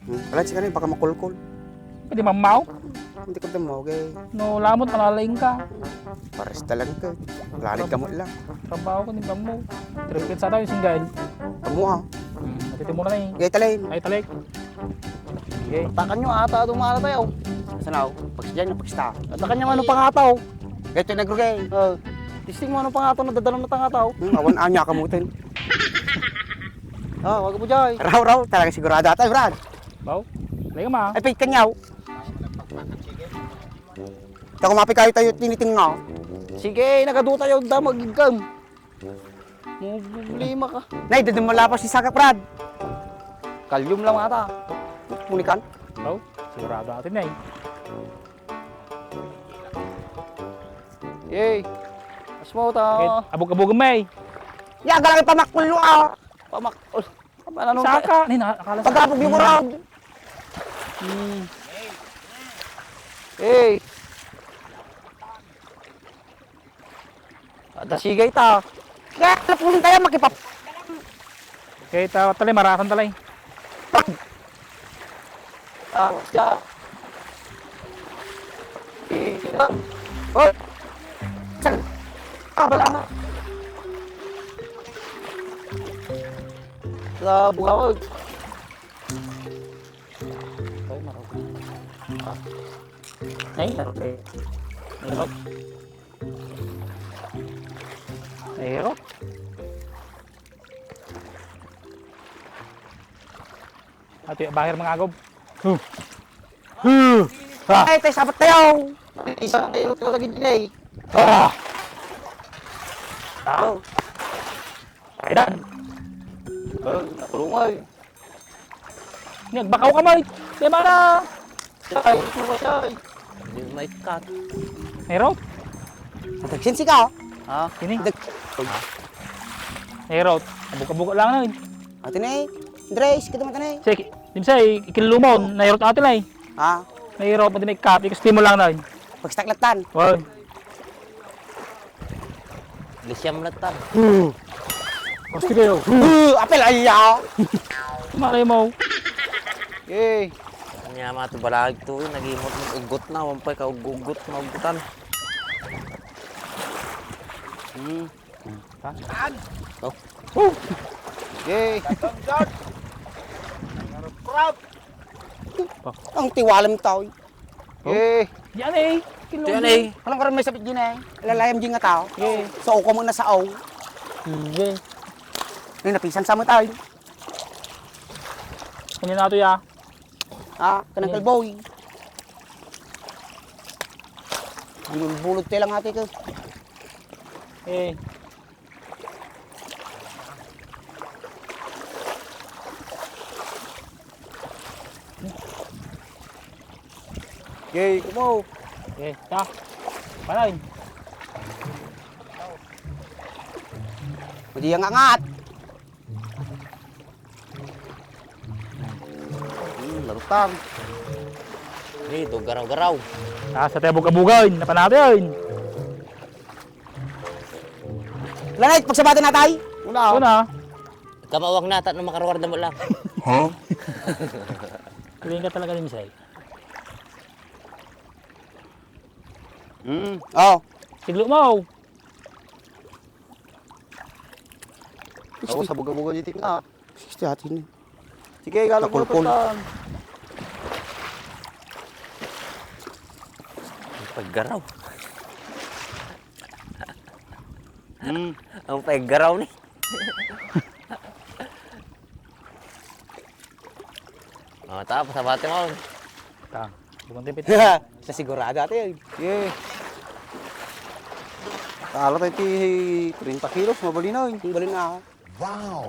Wala si kanina, baka makulkul. Pwede mamaw. Hindi ko tamo, okay. No, lamot, malalaing ka. Pares talaga ka. Lalit ka mo lang. Trabaho ko ni Bamo. Tripit sa tayo, singgay. Kamu ah. Natiti mo na eh. Gay talayin. Ay, talik. Okay. Takan nyo ata dumala tayo. Sanaw, pagsadyan na pagsta. Takan nyo ano pangataw. Gayto nagrugay. Tisting mo ano pangataw na dadalang na tangataw. Awan anya kamutin. Wag mo dyan. Raw, talaga sigurado tayo, Brad. Baw. Lagi ma. Ay, pait kanyaw. Ito kumapi kayo tayo tiniting nga. Sige, nagaduta tayo da magigam. Mo problema ka. Nay, dadun mo lapas si Saga, Brad. Kalyum lang ata. Munikan. Baw. Sigurado natin na eh. Yay. Mas mo Okay. ta. Abog-abog may. Ya, galang pamakul ah. Pamak. Ano Saka. Ni nakakala sa. Pagkapag yung Brad. Hey. Ada sigay ta. Kaya, lapunin tayo makipap. Okay, talay, marasan talay. Ja. Oh. Bala na. Sa bungawag. Ay, okay. Nahirap. Nahirap. Ato yung bahir mga agob. Ay, tayo sabat tayo. Isa kayo ito lagi din Tao. Kailan? Nakulungay. Nagbakaw ka may. Di ba na? Ay, sumasay. Hindi may cut. Nahirap. Natagsin si ka. Ha? Kini. Dag. Nahirap. Abog-abog lang na yun. Ate na eh. Andres, kita mo ito na eh. Sige, dimsay, ikilumon. Nahirap natin na eh. Ha? Nahirap, pati may cup. Ikas mo lang na yun. Pagstaklatan. Wow. Lisyam latan. Gusto kayo. Apel ayaw. Malay mo. Yay. Kanya mato balag to, nagimot ng ugot na, wampay ka ugot na ugutan. Oh. Yay. Ang tiwalam tao. Yay. Yan eh. Yan eh. Walang karoon may sapit din eh. Lalayam din nga tao. Yeah. So, uko muna sa aw. Yeah. Ay, napisan sa mo tayo. Kanya na ito ya. Ha? Kanang kalboy. Bulog tayo lang ate ko. Eh. Yay, kumo. Eh, ta. Palay. Hindi yang angat. Larutang. Dito, garaw-garaw. Sa tayo bugabugawin. Napanatay yun. Lanay, pagsabatan na tayo. Ito na. Kamawag na, no makarawar na mo lang. Kuling ka talaga ni Misay. Oh. Siglo mo. Ako sa buga-buga dito na. Sige atin. Sige, galang mo Nakulkul. tutan. Paggaraw. Ang paggaraw ni. Tapos sabate mo. Ta. Bukan tipit. Sa sigurado ate. Yeah. Talo tayo ti 30 kilos, mabali na. Tinggalin na ako. Wow.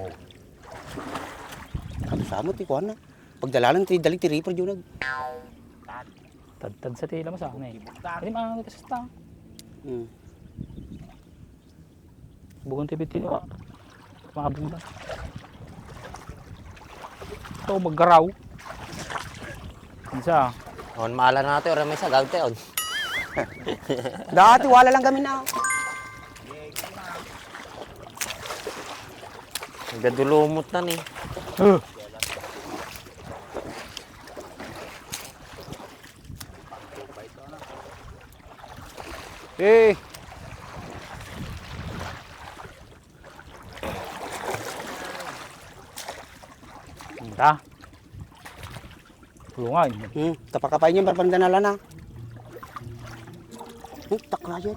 Ano sa mo ti kuan na. Pagdalalan ti dali ti reaper jud nag. Tad sa tila mo sa akin eh. Hindi maangat ka sa sta. Bukan tipit tila. Mga bunda. Ito maggaraw. Isa. On maala natin ora may sagad tayo. Dati wala lang kami na. Gadulumot na ni. Eh, Ta. Tulungan. Tapakapay niyo, barpandanalan na. Takla yun.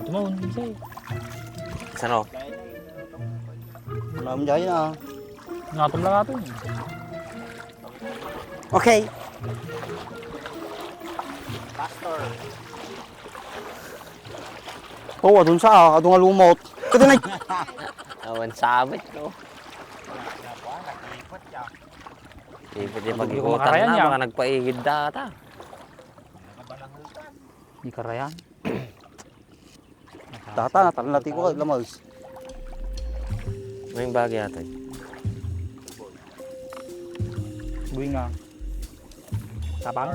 Tumawon. Say. Saan o? wala mo dyan ah. Natum lang natin. Okay. Oo, adun sa, adun nga lumot. Ito na. Awan sabit ko. Ipit yung Hindi ko pag-ikutan makarayan na, yan. baka nagpaigid data. Di karayan. Tata, natalan natin ko kay Lamals. May bagay ato eh. Buhay nga. Tapang.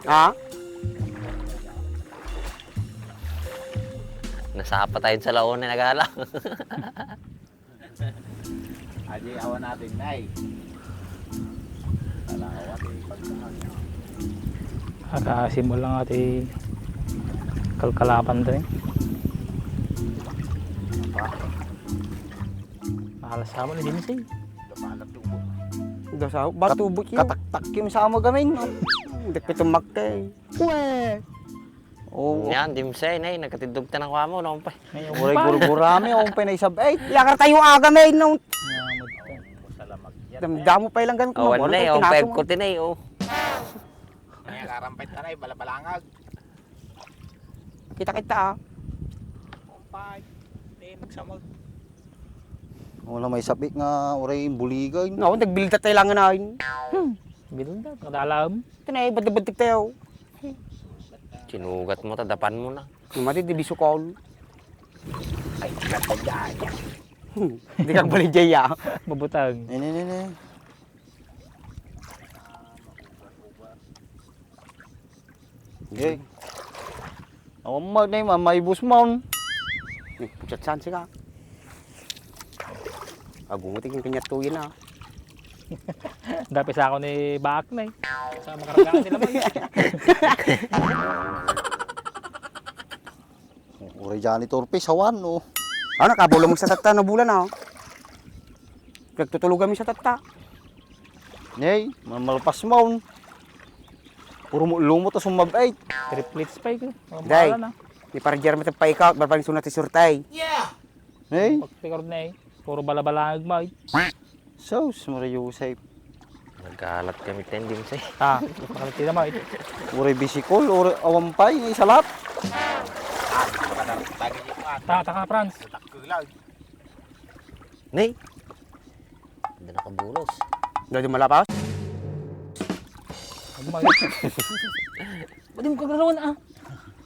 Ah? Nasapa tayo sa laon na nagala. Aji awan natin nay. Akasimul lang ati kalkalapan din. Mahalas sa mo ni Dinsi. Dasa, batubot yun. Kataktak yung sama gamin. No? Dagpitumak kay. Oo, Yan, dimsay na nagkatidog ta ng kwamo. Noon pa. Ngayon uray gurgurami, o pinaisabay. Yakar tayo aga may nung Nyamod ka. damo pa ilang ganun. Awan na eh, ang 5 ko tinay oh. Kaya karampet na nay balabalangag. Kita-kita ah. Pay. Di magsamag. Wala may sabik nga, uray buligay. No, nagbilda tayo lang na yun. Bilda, kadalam. Ito na eh, badig tayo. Sinugat mo, tadapan mo na. Mati, di bisukol. Ay, hindi kang balik jaya. Mabutag. Ini. Okay. Ako mag na yung may bus mo. Pucat saan siya. Agumutin yung kanyat tuyin ah. Dapat sa ako ni Baak na eh. Sa makaragaan sila man. Uray dyan ni Torpe, sawan, no. Ah, nakabulong sa tata na bulan ah. Nagtutulog kami sa tata. Nay, malpas mo. Puro mo lumot at sumabait. Triplets pa eh. Day. Mahala na. Di para dyan mo pa ikaw, barpaling sunat si surtay. Nay, Pagpikard na eh. Puro balabalangag ma eh. sus, Maria Yusef. Nagkalat kami ten dimsay. Ha, makaliti na ma eh. Uray bisikol, uray awampay, nga isalat. Lagi niyo pa. Taka Franz. Takkulag. Nay! Hindi nakabulos. Dahil malapas. Ba't mo kagalawan ah?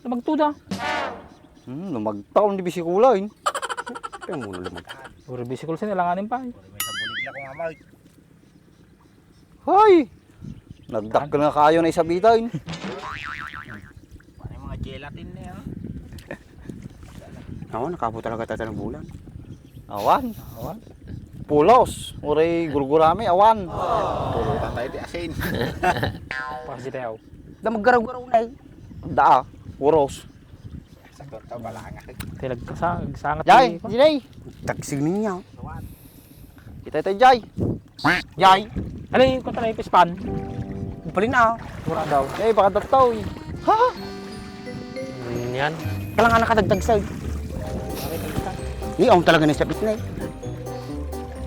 Namagtuda. Lumagtaon di bisikulan. Kaya muna lamang. Puro bisikol sinilanganin pa eh. May sa bulig na kung amay. Hoy! Nagdakkel nga kayo na isabitan. Paano yung mga gelatin na yan? Oo, nakapo talaga tata ng bulan. Awan. Awan. Pulos. Uray gurgurami, awan. Tulutan tayo di asin. Pasitayaw. Da maggaraw-garaw na eh. Daa. Puros. Sa torta balangag. Tilag ka sangat Jay, Jinay. Tagsig niya. Kita ito, Jay. Yay! Alay, ko tayo pispan. Upalin na ah. Mura daw. Jay, baka dataw. Ha? Yan. Kalang anak kadagdag sa'yo. Ni, ang talaga na sa bitna eh.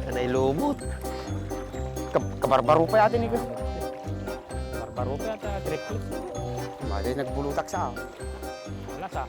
Kanay lumot. Kabarbaro pa yatin eh. Barbaro pa yata, triplets. Mali nagbulutak sa ah. Wala sa.